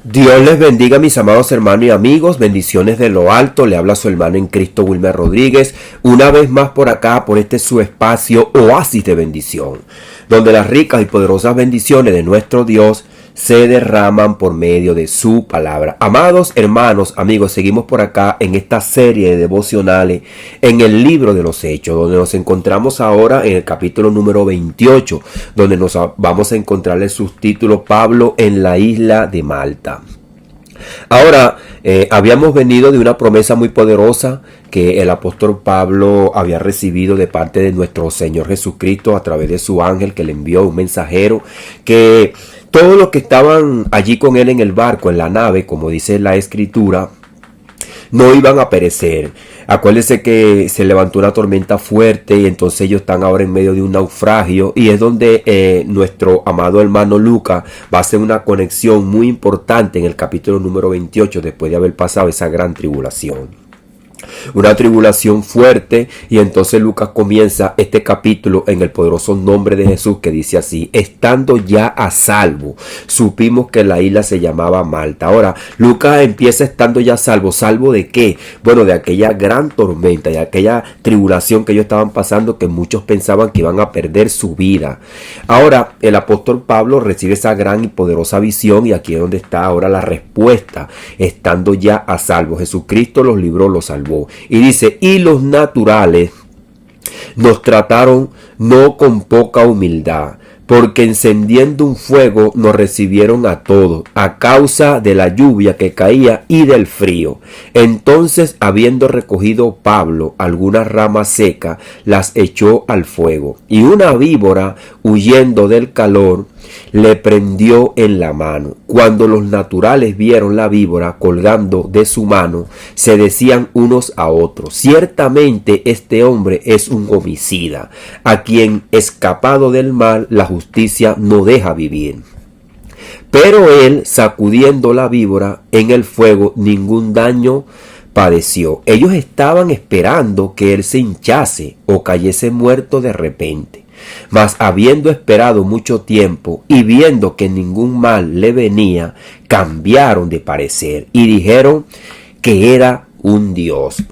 Dios les bendiga, mis amados hermanos y amigos. Bendiciones de lo alto. Le habla su hermano en Cristo, Wilmer Rodríguez. Una vez más por acá, por este su espacio, Oasis de Bendición, donde las ricas y poderosas bendiciones de nuestro Dios se derraman por medio de su palabra. Amados hermanos, amigos, seguimos por acá en esta serie de devocionales en el libro de los Hechos, donde nos encontramos ahora en el capítulo número 28, donde nos vamos a encontrar el subtítulo Pablo en la isla de Malta. Ahora, habíamos venido de una promesa muy poderosa que el apóstol Pablo había recibido de parte de nuestro Señor Jesucristo a través de su ángel que le envió, un mensajero, que todos los que estaban allí con él en el barco, en la nave, como dice la escritura, no iban a perecer. Acuérdense que se levantó una tormenta fuerte y entonces ellos están ahora en medio de un naufragio, y es donde nuestro amado hermano Lucas va a hacer una conexión muy importante en el capítulo número 28 después de haber pasado esa gran tribulación. Una tribulación fuerte, y entonces Lucas comienza este capítulo en el poderoso nombre de Jesús, que dice así: estando ya a salvo, supimos que la isla se llamaba Malta. Ahora, Lucas empieza estando ya a salvo. ¿Salvo de qué? Bueno, de aquella gran tormenta, de aquella tribulación que ellos estaban pasando, que muchos pensaban que iban a perder su vida. Ahora, el apóstol Pablo recibe esa gran y poderosa visión, y aquí es donde está ahora la respuesta: estando ya a salvo. Jesucristo los libró, los salvó. Y dice: y los naturales nos trataron no con poca humildad, porque encendiendo un fuego nos recibieron a todos, a causa de la lluvia que caía y del frío. Entonces, habiendo recogido Pablo algunas ramas secas, las echó al fuego, y una víbora, huyendo del calor, le prendió en la mano. Cuando los naturales vieron la víbora colgando de su mano, se decían unos a otros: ciertamente este hombre es un homicida, a quien, escapado del mal, la justicia no deja vivir. Pero él, sacudiendo la víbora en el fuego, ningún daño padeció. Ellos estaban esperando que él se hinchase o cayese muerto de repente. Mas habiendo esperado mucho tiempo y viendo que ningún mal le venía, cambiaron de parecer y dijeron que era un dios.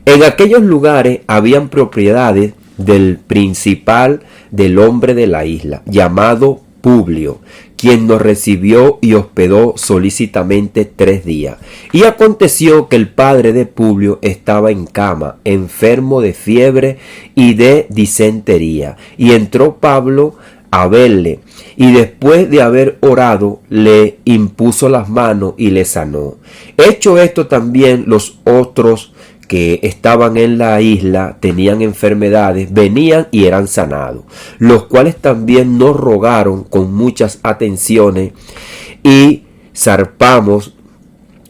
En aquellos lugares habían propiedades del principal del hombre de la isla, llamado Publio, quien nos recibió y hospedó solícitamente 3 días. Y aconteció que el padre de Publio estaba en cama, enfermo de fiebre y de disentería. Y entró Pablo a verle, y después de haber orado, le impuso las manos y le sanó. Hecho esto, también los otros que estaban en la isla tenían enfermedades, venían y eran sanados, los cuales también nos rogaron con muchas atenciones, y zarpamos,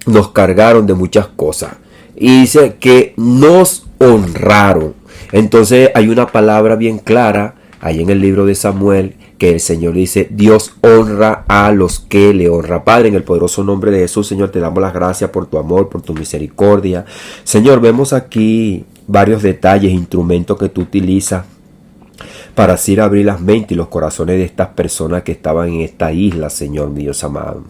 nos cargaron de muchas cosas. Y dice que nos honraron. Entonces hay una palabra bien clara ahí en el libro de Samuel, que el Señor dice: Dios honra a los que le honra. Padre, en el poderoso nombre de Jesús, Señor, te damos las gracias por tu amor, por tu misericordia. Señor, vemos aquí varios detalles, instrumentos que tú utilizas para así abrir las mentes y los corazones de estas personas que estaban en esta isla, Señor, mi Dios amado.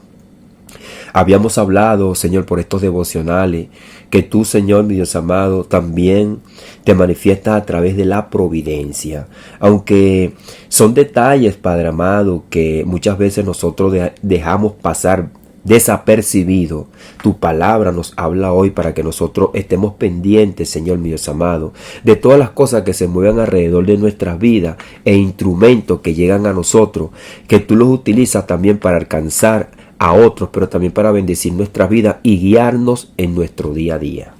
Habíamos hablado, Señor, por estos devocionales, que tú, Señor, mi Dios amado, también te manifiestas a través de la providencia. Aunque son detalles, Padre amado, que muchas veces nosotros dejamos pasar desapercibido, tu palabra nos habla hoy para que nosotros estemos pendientes, Señor, mi Dios amado, de todas las cosas que se mueven alrededor de nuestras vidas e instrumentos que llegan a nosotros, que tú los utilizas también para alcanzar a otros, pero también para bendecir nuestras vidas y guiarnos en nuestro día a día.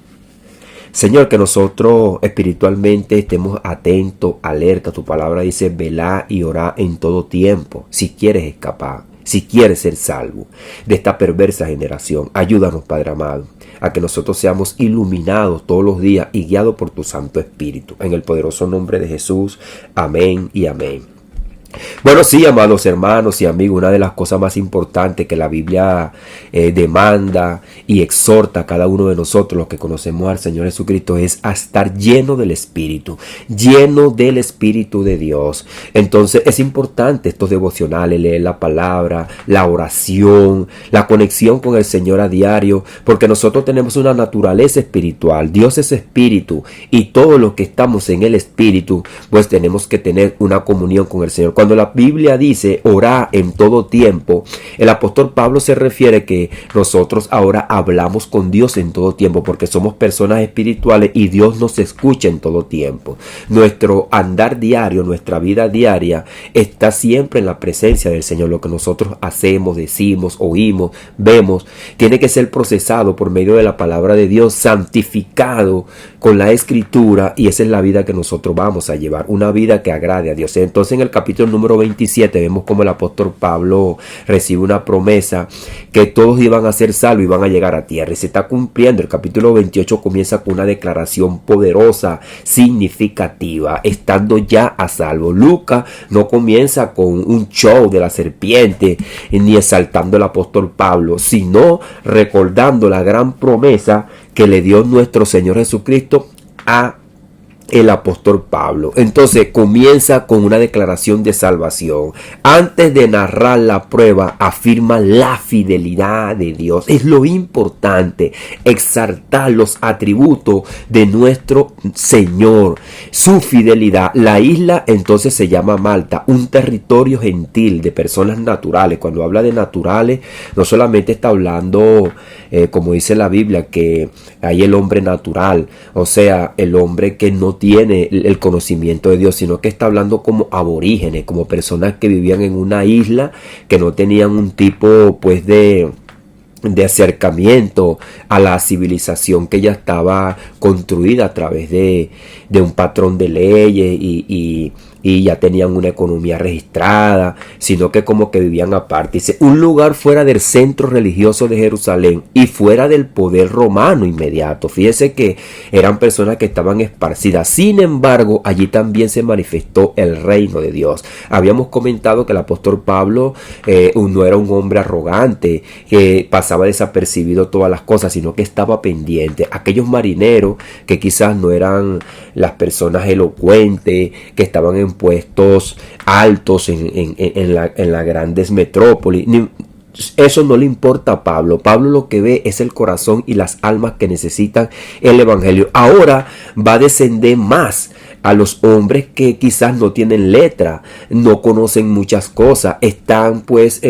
Señor, que nosotros espiritualmente estemos atentos, alerta. Tu palabra dice: velá y orá en todo tiempo, si quieres escapar, si quieres ser salvo de esta perversa generación. Ayúdanos, Padre amado, a que nosotros seamos iluminados todos los días y guiados por tu Santo Espíritu. En el poderoso nombre de Jesús, amén y amén. Bueno, sí, amados hermanos y amigos, una de las cosas más importantes que la Biblia demanda y exhorta a cada uno de nosotros, los que conocemos al Señor Jesucristo, es a estar lleno del Espíritu de Dios. Entonces es importante estos devocionales, leer la palabra, la oración, la conexión con el Señor a diario, porque nosotros tenemos una naturaleza espiritual. Dios es espíritu y todos los que estamos en el Espíritu, pues tenemos que tener una comunión con el Señor. Cuando la Biblia dice orar en todo tiempo, el apóstol Pablo se refiere que nosotros ahora hablamos con Dios en todo tiempo, porque somos personas espirituales y Dios nos escucha en todo tiempo. Nuestro andar diario, nuestra vida diaria está siempre en la presencia del Señor. Lo que nosotros hacemos, decimos, oímos, vemos, tiene que ser procesado por medio de la palabra de Dios, santificado con la Escritura, y esa es la vida que nosotros vamos a llevar, una vida que agrade a Dios. Entonces en el capítulo número 27 vemos como el apóstol Pablo recibe una promesa que todos iban a ser salvos y van a llegar a tierra, y se está cumpliendo. El capítulo 28 comienza con una declaración poderosa, significativa, estando ya a salvo. Lucas no comienza con un show de la serpiente ni exaltando al apóstol Pablo, sino recordando la gran promesa que le dio nuestro Señor Jesucristo a el apóstol Pablo. Entonces comienza con una declaración de salvación. Antes de narrar la prueba, afirma la fidelidad de Dios. Es lo importante, exaltar los atributos de nuestro Señor, su fidelidad. La isla entonces se llama Malta, un territorio gentil de personas naturales. Cuando habla de naturales, no solamente está hablando, como dice la Biblia, que hay el hombre natural, o sea, el hombre que no tiene el conocimiento de Dios, sino que está hablando como aborígenes, como personas que vivían en una isla, que no tenían un tipo pues de acercamiento a la civilización que ya estaba construida a través de un patrón de leyes y ya tenían una economía registrada, sino que como que vivían aparte. Dice, un lugar fuera del centro religioso de Jerusalén y fuera del poder romano inmediato. Fíjese que eran personas que estaban esparcidas. Sin embargo, allí también se manifestó el reino de Dios. Habíamos comentado que el apóstol Pablo no era un hombre arrogante, que pasaba desapercibido todas las cosas, sino que estaba pendiente. Aquellos marineros que quizás no eran las personas elocuentes, que estaban en puestos altos en las grandes metrópolis, eso no le importa a Pablo. Pablo lo que ve es el corazón y las almas que necesitan el evangelio. Ahora va a descender más a los hombres que quizás no tienen letra, no conocen muchas cosas, están pues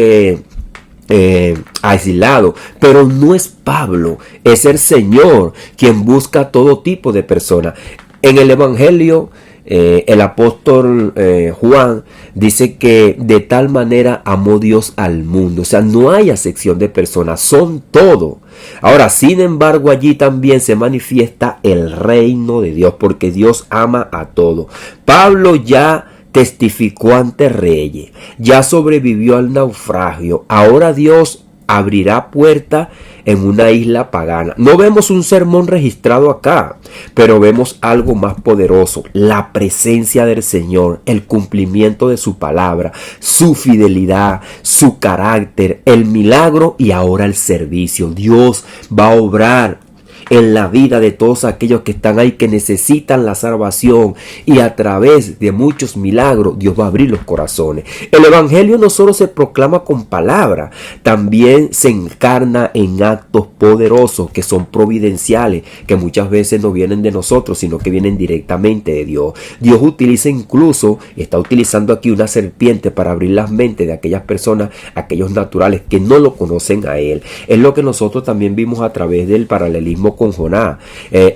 aislado, pero no es Pablo, es el Señor quien busca todo tipo de personas. En el evangelio el apóstol Juan dice que de tal manera amó Dios al mundo. O sea, no hay acepción de personas, son todo. Ahora, sin embargo, allí también se manifiesta el reino de Dios, porque Dios ama a todo. Pablo ya testificó ante reyes, ya sobrevivió al naufragio. Ahora Dios abrirá puerta en una isla pagana. No vemos un sermón registrado acá, pero vemos algo más poderoso: la presencia del Señor, el cumplimiento de su palabra, su fidelidad, su carácter, el milagro y ahora el servicio. Dios va a obrar en la vida de todos aquellos que están ahí, que necesitan la salvación, y a través de muchos milagros Dios va a abrir los corazones. El evangelio no solo se proclama con palabras, también se encarna en actos poderosos que son providenciales, que muchas veces no vienen de nosotros, sino que vienen directamente de Dios. Dios utiliza incluso, está utilizando aquí una serpiente para abrir las mentes de aquellas personas, aquellos naturales que no lo conocen a Él. Es lo que nosotros también vimos a través del paralelismo con Jonás.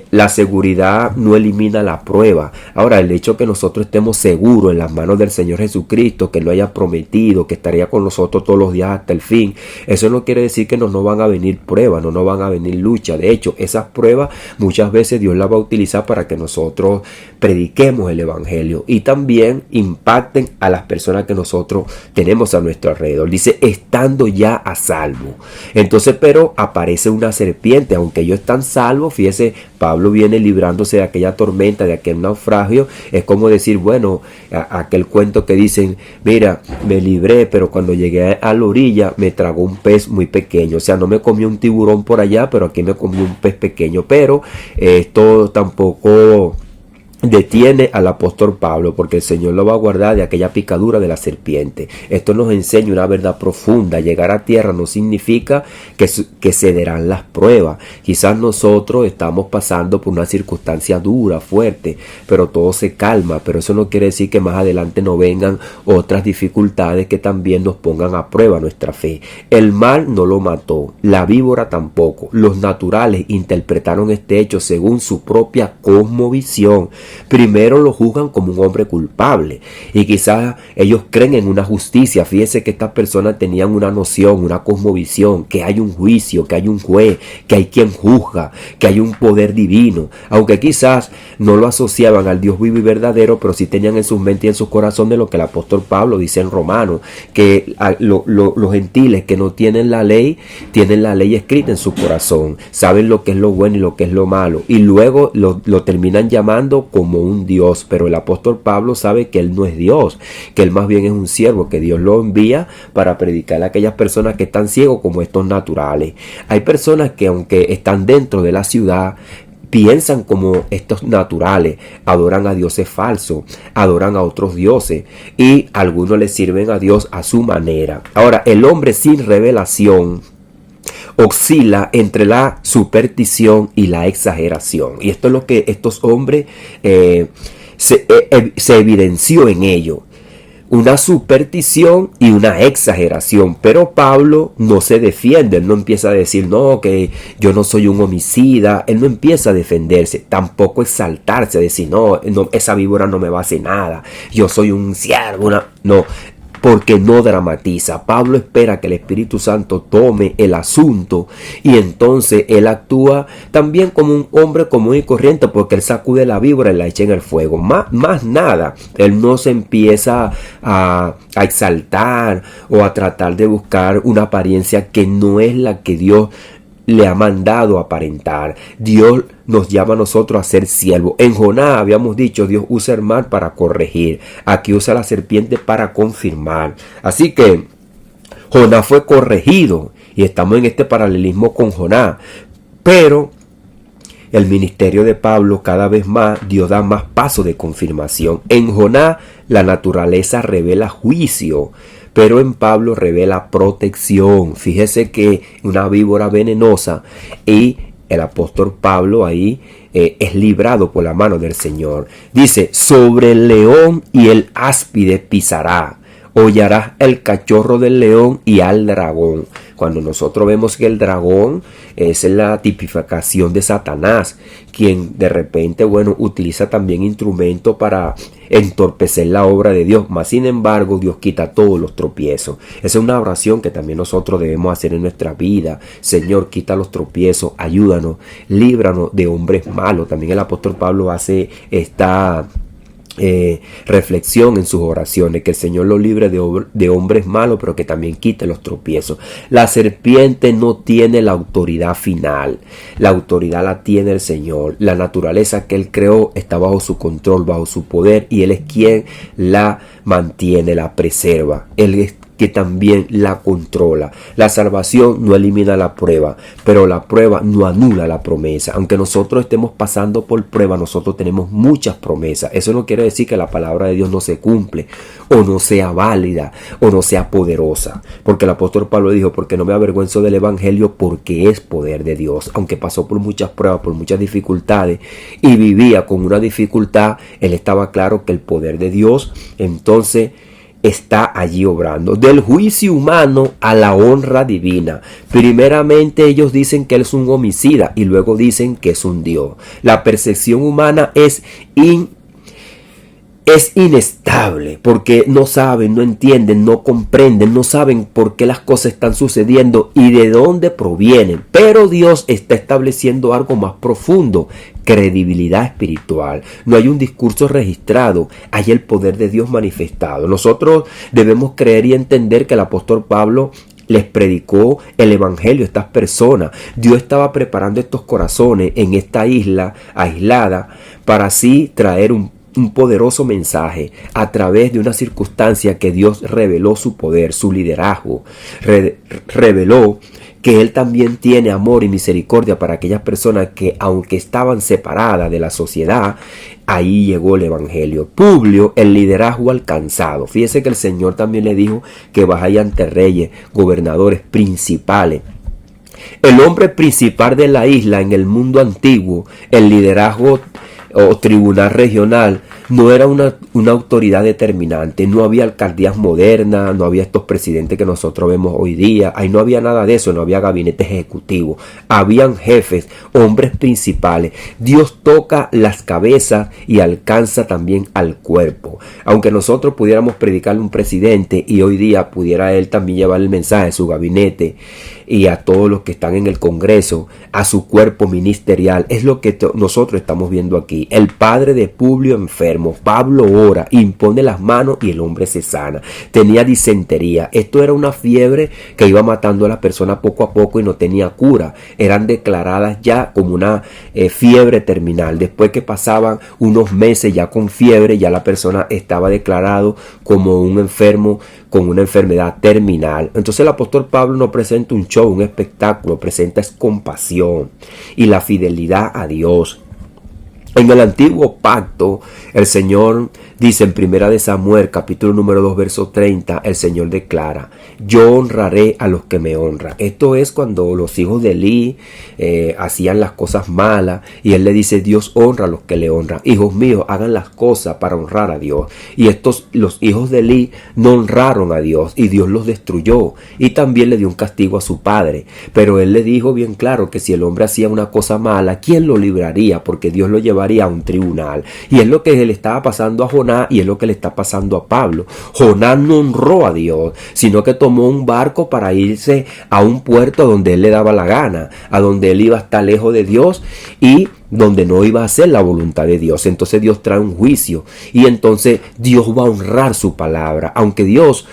La seguridad no elimina la prueba. Ahora, el hecho que nosotros estemos seguros en las manos del Señor Jesucristo, que lo haya prometido, que estaría con nosotros todos los días hasta el fin, eso no quiere decir que no van a venir pruebas, no van a venir luchas. De hecho, esas pruebas muchas veces Dios las va a utilizar para que nosotros prediquemos el evangelio y también impacten a las personas que nosotros tenemos a nuestro alrededor. Dice, estando ya a salvo. Entonces, pero aparece una serpiente, aunque ellos están salvo. Fíjese, Pablo viene librándose de aquella tormenta, de aquel naufragio. Es como decir, bueno, aquel cuento que dicen, mira, me libré, pero cuando llegué a la orilla me tragó un pez muy pequeño. O sea, no me comió un tiburón por allá, pero aquí me comió un pez pequeño. Pero esto tampoco detiene al apóstol Pablo, porque el Señor lo va a guardar de aquella picadura de la serpiente. Esto nos enseña una verdad profunda. Llegar a tierra no significa que cederán las pruebas. Quizás nosotros estamos pasando por una circunstancia dura, fuerte, pero todo se calma. Pero eso no quiere decir que más adelante no vengan otras dificultades que también nos pongan a prueba nuestra fe. El mal no lo mató, la víbora tampoco. Los naturales interpretaron este hecho según su propia cosmovisión. Primero lo juzgan como un hombre culpable y quizás ellos creen en una justicia. Fíjense que estas personas tenían una noción, una cosmovisión, que hay un juicio, que hay un juez, que hay quien juzga, que hay un poder divino. Aunque quizás no lo asociaban al Dios vivo y verdadero, pero sí tenían en sus mentes y en sus corazones lo que el apóstol Pablo dice en Romanos, que los gentiles que no tienen la ley escrita en su corazón, saben lo que es lo bueno y lo que es lo malo, y luego lo terminan llamando como un Dios. Pero el apóstol Pablo sabe que él no es Dios, que él más bien es un siervo, que Dios lo envía para predicar a aquellas personas que están ciegos como estos naturales. Hay personas que aunque están dentro de la ciudad, piensan como estos naturales, adoran a dioses falsos, adoran a otros dioses y algunos le sirven a Dios a su manera. Ahora, el hombre sin revelación oscila entre la superstición y la exageración. Y esto es lo que estos hombres se evidenció en ello. Una superstición y una exageración. Pero Pablo no se defiende. Él no empieza a decir, no, que yo no soy un homicida. Él no empieza a defenderse. Tampoco exaltarse, a decir, no, esa víbora no me va a hacer nada. Yo soy un siervo. No. Porque no dramatiza. Pablo espera que el Espíritu Santo tome el asunto y entonces él actúa también como un hombre común y corriente, porque él sacude la víbora y la echa en el fuego. Más nada. Él no se empieza a exaltar o a tratar de buscar una apariencia que no es la que Dios le ha mandado a aparentar. Dios nos llama a nosotros a ser siervos. En Jonás habíamos dicho, Dios usa el mar para corregir. Aquí usa la serpiente para confirmar. Así que Jonás fue corregido y estamos en este paralelismo con Jonás. Pero el ministerio de Pablo cada vez más, Dios da más pasos de confirmación. En Jonás la naturaleza revela juicio, pero en Pablo revela protección. Fíjese que una víbora venenosa y el apóstol Pablo ahí es librado por la mano del Señor. Dice, sobre el león y el áspide pisará, hollarás el cachorro del león y al dragón. Cuando nosotros vemos que el dragón es la tipificación de Satanás, quien de repente, utiliza también instrumentos para entorpecer la obra de Dios. Mas sin embargo, Dios quita todos los tropiezos. Esa es una oración que también nosotros debemos hacer en nuestra vida. Señor, quita los tropiezos, ayúdanos, líbranos de hombres malos. También el apóstol Pablo hace esta reflexión en sus oraciones, que el Señor lo libre de hombres malos, pero que también quite los tropiezos. La serpiente no tiene la autoridad final, la autoridad la tiene el Señor. La naturaleza que Él creó está bajo su control, bajo su poder, y Él es quien la mantiene, la preserva. Él es que también la controla. La salvación no elimina la prueba, pero la prueba no anula la promesa. Aunque nosotros estemos pasando por prueba, nosotros tenemos muchas promesas. Eso no quiere decir que la palabra de Dios no se cumple, o no sea válida, o no sea poderosa. Porque el apóstol Pablo dijo, porque no me avergüenzo del evangelio, porque es poder de Dios. Aunque pasó por muchas pruebas, por muchas dificultades, y vivía con una dificultad, él estaba claro que el poder de Dios, entonces, está allí obrando. Del juicio humano a la honra divina. Primeramente ellos dicen que él es un homicida y luego dicen que es un Dios. La percepción humana es inestable, porque no saben, no entienden, no comprenden, no saben por qué las cosas están sucediendo y de dónde provienen. Pero Dios está estableciendo algo más profundo, credibilidad espiritual. No hay un discurso registrado, hay el poder de Dios manifestado. Nosotros debemos creer y entender que el apóstol Pablo les predicó el evangelio a estas personas. Dios estaba preparando estos corazones en esta isla aislada para así traer un poderoso mensaje a través de una circunstancia que Dios reveló su poder, su liderazgo, reveló que Él también tiene amor y misericordia para aquellas personas que, aunque estaban separadas de la sociedad, ahí llegó el evangelio. Publio, el liderazgo alcanzado. Fíjese que el Señor también le dijo que vaya ante reyes, gobernadores, principales. El hombre principal de la isla en el mundo antiguo, el liderazgo o tribunal regional, no era una autoridad determinante. No había alcaldías modernas, no había estos presidentes que nosotros vemos hoy día. Ahí no había nada de eso, no había gabinete ejecutivo. Habían jefes, hombres principales. Dios toca las cabezas y alcanza también al cuerpo. Aunque nosotros pudiéramos predicarle a un presidente y hoy día pudiera él también llevar el mensaje a su gabinete y a todos los que están en el Congreso, a su cuerpo ministerial, es lo que nosotros estamos viendo aquí. El padre de Publio enfermo, Pablo ora, impone las manos y el hombre se sana. Tenía disentería. Esto era una fiebre que iba matando a la persona poco a poco y no tenía cura. Eran declaradas ya como una fiebre terminal. Después que pasaban unos meses ya con fiebre, ya la persona estaba declarado como un enfermo con una enfermedad terminal. Entonces el apóstol Pablo no presenta un show, un espectáculo, presenta es compasión y la fidelidad a Dios. En el antiguo pacto, el Señor dice en Primera de Samuel, capítulo número 2, verso 30, el Señor declara: yo honraré a los que me honran. Esto es cuando los hijos de Elí hacían las cosas malas y él le dice: Dios honra a los que le honran. Hijos míos, hagan las cosas para honrar a Dios. Y los hijos de Elí no honraron a Dios y Dios los destruyó y también le dio un castigo a su padre. Pero él le dijo bien claro que si el hombre hacía una cosa mala, ¿quién lo libraría? Porque Dios lo llevaría a un tribunal. Y es lo que le estaba pasando a Jonás y es lo que le está pasando a Pablo. Jonás no honró a Dios, sino que tomó un barco para irse a un puerto donde él le daba la gana, a donde él iba a estar lejos de Dios y donde no iba a hacer la voluntad de Dios. Entonces Dios trae un juicio y entonces Dios va a honrar su palabra. Aunque Dios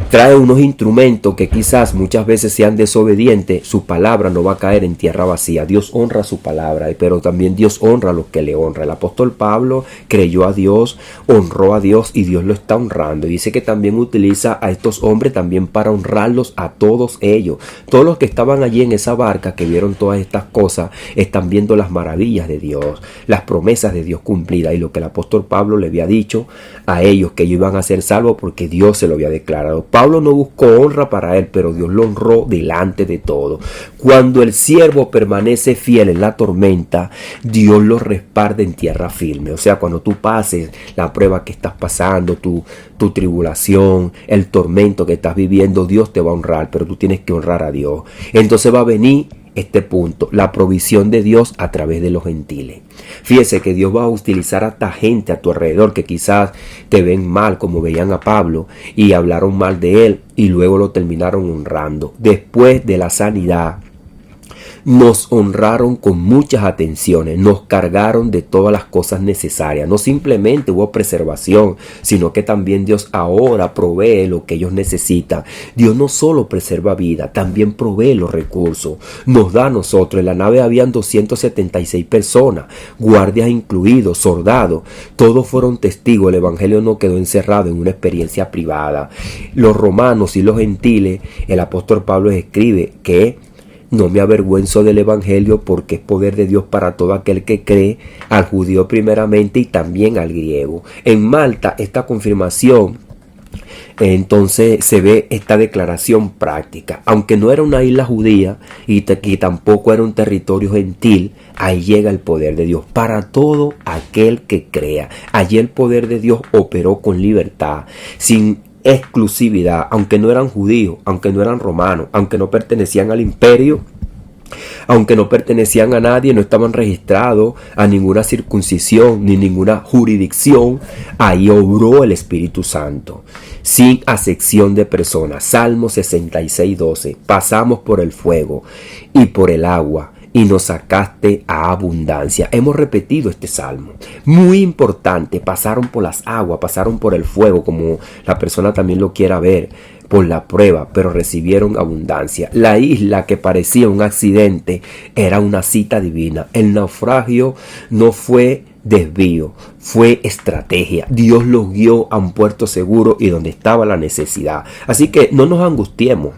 trae unos instrumentos que quizás muchas veces sean desobedientes, su palabra no va a caer en tierra vacía. Dios honra su palabra, pero también Dios honra a los que le honran. El apóstol Pablo creyó a Dios, honró a Dios y Dios lo está honrando. Y dice que también utiliza a estos hombres también para honrarlos a todos ellos. Todos los que estaban allí en esa barca, que vieron todas estas cosas, están viendo las maravillas de Dios, las promesas de Dios cumplidas y lo que el apóstol Pablo le había dicho a ellos, que ellos iban a ser salvos porque Dios se lo había declarado. Pablo no buscó honra para él, pero Dios lo honró delante de todo. Cuando el siervo permanece fiel en la tormenta, Dios lo respalda en tierra firme. O sea, cuando tú pases la prueba que estás pasando, tu tribulación, el tormento que estás viviendo, Dios te va a honrar, pero tú tienes que honrar a Dios. Entonces va a venir este punto, la provisión de Dios a través de los gentiles. Fíjese que Dios va a utilizar a esta gente a tu alrededor que quizás te ven mal, como veían a Pablo y hablaron mal de él y luego lo terminaron honrando. Después de la sanidad, nos honraron con muchas atenciones, nos cargaron de todas las cosas necesarias. No simplemente hubo preservación, sino que también Dios ahora provee lo que ellos necesitan. Dios no solo preserva vida, también provee los recursos. Nos da a nosotros. En la nave habían 276 personas, guardias incluidos, soldados. Todos fueron testigos. El evangelio no quedó encerrado en una experiencia privada. Los romanos y los gentiles, el apóstol Pablo escribe que no me avergüenzo del evangelio porque es poder de Dios para todo aquel que cree, al judío primeramente y también al griego. En Malta esta confirmación, entonces se ve esta declaración práctica. Aunque no era una isla judía y tampoco era un territorio gentil, ahí llega el poder de Dios para todo aquel que crea. Allí el poder de Dios operó con libertad, sin exclusividad, aunque no eran judíos, aunque no eran romanos, aunque no pertenecían al imperio, aunque no pertenecían a nadie, no estaban registrados a ninguna circuncisión ni ninguna jurisdicción. Ahí obró el Espíritu Santo sin acepción de personas. Salmo 66:12. Pasamos por el fuego y por el agua y nos sacaste a abundancia. Hemos repetido este salmo. Muy importante, pasaron por las aguas, pasaron por el fuego, como la persona también lo quiera ver, por la prueba, pero recibieron abundancia. La isla que parecía un accidente era una cita divina. El naufragio no fue desvío, fue estrategia. Dios los guió a un puerto seguro y donde estaba la necesidad. Así que no nos angustiemos.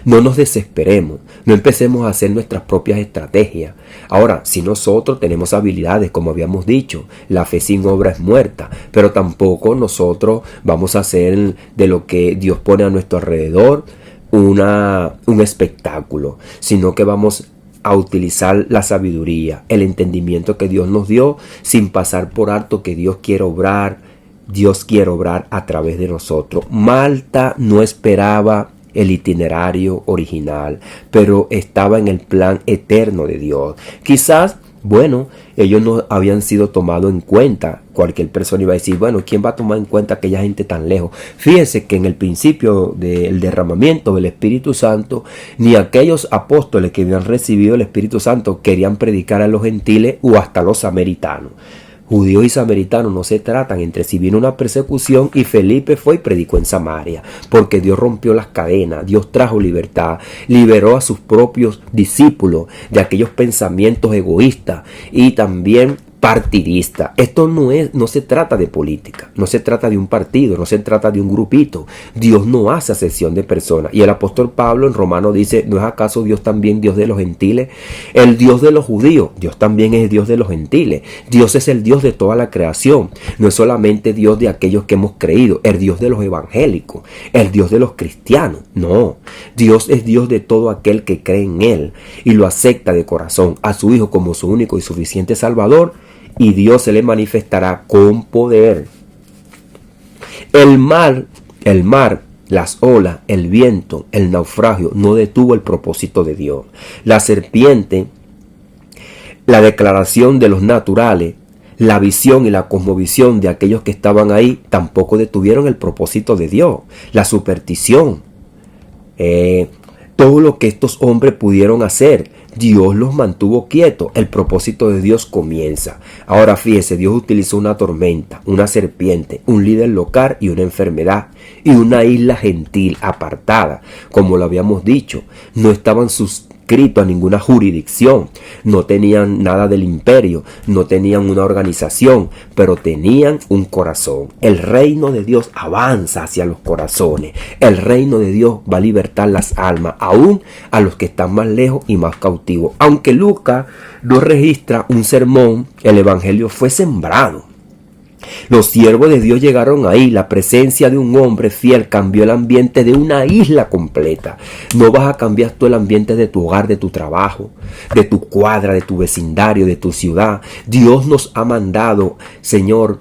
No nos desesperemos, no empecemos a hacer nuestras propias estrategias. Ahora, si nosotros tenemos habilidades, como habíamos dicho, la fe sin obra es muerta, pero tampoco nosotros vamos a hacer de lo que Dios pone a nuestro alrededor un espectáculo, sino que vamos a utilizar la sabiduría, el entendimiento que Dios nos dio, sin pasar por alto que Dios quiere obrar a través de nosotros. Malta no esperaba el itinerario original, pero estaba en el plan eterno de Dios. Quizás, ellos no habían sido tomados en cuenta. Cualquier persona iba a decir, ¿quién va a tomar en cuenta a aquella gente tan lejos? Fíjense que en el principio del derramamiento del Espíritu Santo, ni aquellos apóstoles que habían recibido el Espíritu Santo querían predicar a los gentiles o hasta los samaritanos. Judíos y samaritanos no se tratan entre sí. Vino una persecución y Felipe fue y predicó en Samaria, porque Dios rompió las cadenas, Dios trajo libertad, liberó a sus propios discípulos de aquellos pensamientos egoístas y también partidista. Esto no se trata de política, no se trata de un partido, no se trata de un grupito. Dios no hace acepción de personas. Y el apóstol Pablo en Romanos dice, ¿no es acaso Dios también Dios de los gentiles? El Dios de los judíos, Dios también es Dios de los gentiles. Dios es el Dios de toda la creación. No es solamente Dios de aquellos que hemos creído, el Dios de los evangélicos, el Dios de los cristianos. No, Dios es Dios de todo aquel que cree en Él y lo acepta de corazón a su Hijo como su único y suficiente Salvador. Y Dios se le manifestará con poder. El mar, las olas, el viento, el naufragio no detuvo el propósito de Dios. La serpiente, la declaración de los naturales, la visión y la cosmovisión de aquellos que estaban ahí tampoco detuvieron el propósito de Dios. La superstición, todo lo que estos hombres pudieron hacer, Dios los mantuvo quietos. El propósito de Dios comienza. Ahora fíjese, Dios utilizó una tormenta, una serpiente, un líder local y una enfermedad y una isla gentil apartada. Como lo habíamos dicho, no estaban suscritos a ninguna jurisdicción, no tenían nada del imperio, no tenían una organización, pero tenían un corazón. El reino de Dios avanza hacia los corazones. El reino de Dios va a libertar las almas, aún a los que están más lejos y más cautivos. Aunque Lucas no registra un sermón, el evangelio fue sembrado. Los siervos de Dios llegaron ahí. La presencia de un hombre fiel cambió el ambiente de una isla completa. No vas a cambiar tú el ambiente de tu hogar, de tu trabajo, de tu cuadra, de tu vecindario, de tu ciudad. Dios nos ha mandado, Señor,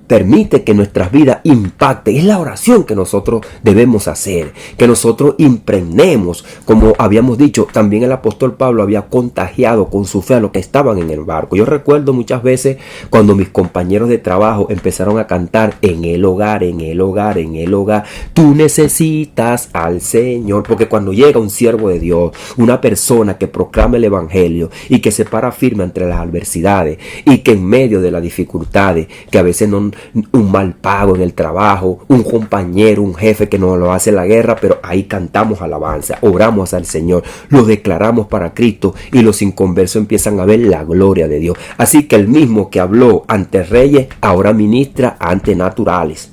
permite que nuestras vidas impacten. Es la oración que nosotros debemos hacer, que nosotros impregnemos. Como habíamos dicho, también el apóstol Pablo había contagiado con su fe a los que estaban en el barco. Yo recuerdo muchas veces cuando mis compañeros de trabajo empezaron a cantar en el hogar, en el hogar, en el hogar. Tú necesitas al Señor, porque cuando llega un siervo de Dios, una persona que proclama el evangelio y que se para firme entre las adversidades y que en medio de las dificultades, que a veces no un mal pago en el trabajo, un compañero, un jefe que nos lo hace la guerra, pero ahí cantamos alabanza, oramos al Señor, lo declaramos para Cristo y los inconversos empiezan a ver la gloria de Dios. Así que el mismo que habló ante reyes, ahora ministra ante naturales.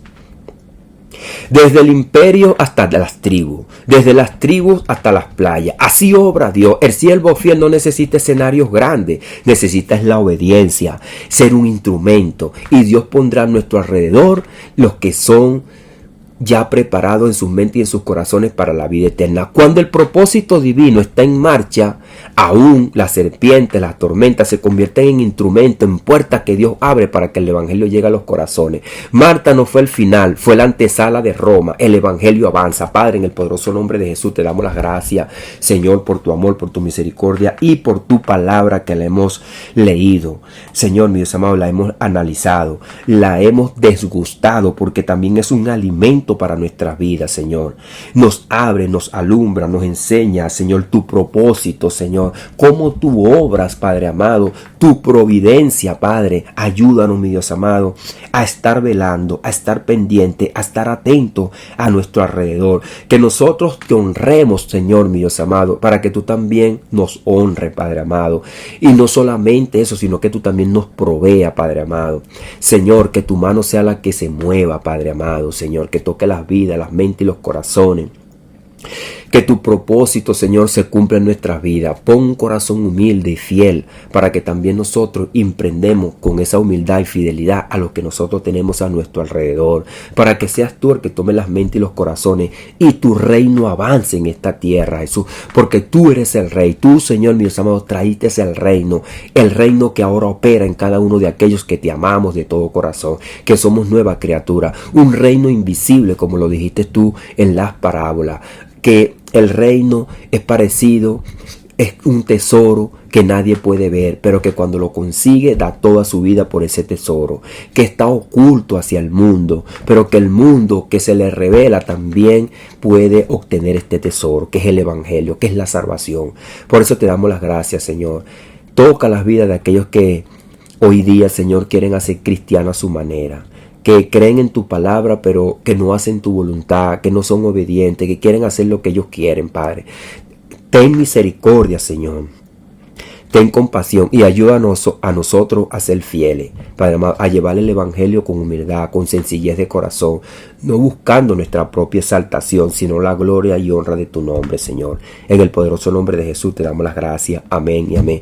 Desde el imperio hasta las tribus, desde las tribus hasta las playas. Así obra Dios. El siervo fiel no necesita escenarios grandes, necesita la obediencia, ser un instrumento. Y Dios pondrá a nuestro alrededor los que son ya preparados en sus mentes y en sus corazones para la vida eterna. Cuando el propósito divino está en marcha, aún las serpientes, las tormentas se convierten en instrumentos, en puertas que Dios abre para que el evangelio llegue a los corazones. Marta no fue el final, fue la antesala de Roma. El evangelio avanza. Padre, en el poderoso nombre de Jesús te damos las gracias, Señor, por tu amor, por tu misericordia y por tu palabra que la hemos leído. Señor, mi Dios amado, la hemos analizado, la hemos desgustado, porque también es un alimento propósito para nuestras vidas, Señor. Nos abre, nos alumbra, nos enseña, Señor, tu propósito, Señor. Cómo tú obras, Padre amado, tu providencia, Padre. Ayúdanos, mi Dios amado, a estar velando, a estar pendiente, a estar atento a nuestro alrededor. Que nosotros te honremos, Señor, mi Dios amado, para que tú también nos honres, Padre amado. Y no solamente eso, sino que tú también nos provea, Padre amado. Señor, que tu mano sea la que se mueva, Padre amado, Señor, que toque las vidas, las mentes y los corazones. Que tu propósito, Señor, se cumpla en nuestras vidas. Pon un corazón humilde y fiel para que también nosotros emprendemos con esa humildad y fidelidad a lo que nosotros tenemos a nuestro alrededor. Para que seas tú el que tome las mentes y los corazones y tu reino avance en esta tierra, Jesús. Porque tú eres el Rey. Tú, Señor, mi Dios amado, traíste el reino que ahora opera en cada uno de aquellos que te amamos de todo corazón. Que somos nueva criatura. Un reino invisible, como lo dijiste tú en las parábolas. Que el reino es parecido, es un tesoro que nadie puede ver, pero que cuando lo consigue da toda su vida por ese tesoro, que está oculto hacia el mundo, pero que el mundo que se le revela también puede obtener este tesoro, que es el evangelio, que es la salvación. Por eso te damos las gracias, Señor. Toca las vidas de aquellos que hoy día, Señor, quieren hacer cristiano a su manera. Que creen en tu palabra, pero que no hacen tu voluntad, que no son obedientes, que quieren hacer lo que ellos quieren, Padre. Ten misericordia, Señor. Ten compasión y ayúdanos a nosotros a ser fieles, Padre amado, a llevar el evangelio con humildad, con sencillez de corazón, no buscando nuestra propia exaltación, sino la gloria y honra de tu nombre, Señor. En el poderoso nombre de Jesús te damos las gracias. Amén y amén.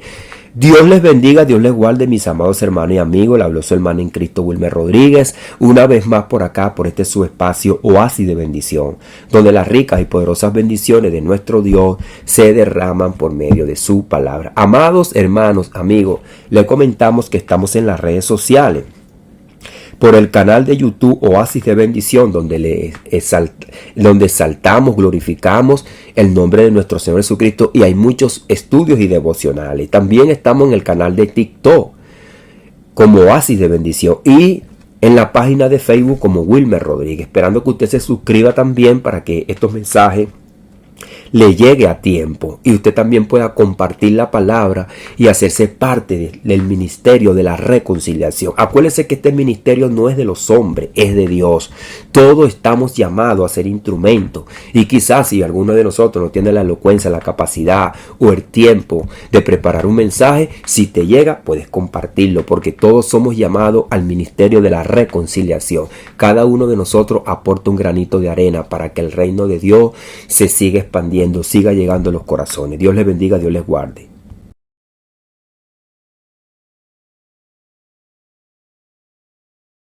Dios les bendiga, Dios les guarde, mis amados hermanos y amigos. Le habló su hermano en Cristo, Wilmer Rodríguez, una vez más por acá, por este su espacio Oasis de Bendición, donde las ricas y poderosas bendiciones de nuestro Dios se derraman por medio de su palabra. Amados hermanos, amigos, les comentamos que estamos en las redes sociales. Por el canal de YouTube Oasis de Bendición, donde exaltamos, glorificamos el nombre de nuestro Señor Jesucristo, y hay muchos estudios y devocionales. También estamos en el canal de TikTok como Oasis de Bendición y en la página de Facebook como Wilmer Rodríguez, esperando que usted se suscriba también para que estos mensajes le llegue a tiempo y usted también pueda compartir la palabra y hacerse parte del ministerio de la reconciliación. Acuérdese que este ministerio no es de los hombres, es de Dios. Todos estamos llamados a ser instrumentos, y quizás si alguno de nosotros no tiene la elocuencia, la capacidad o el tiempo de preparar un mensaje, si te llega puedes compartirlo, porque todos somos llamados al ministerio de la reconciliación. Cada uno de nosotros aporta un granito de arena para que el reino de Dios se siga expandiendo, siga llegando a los corazones. Dios les bendiga, Dios les guarde.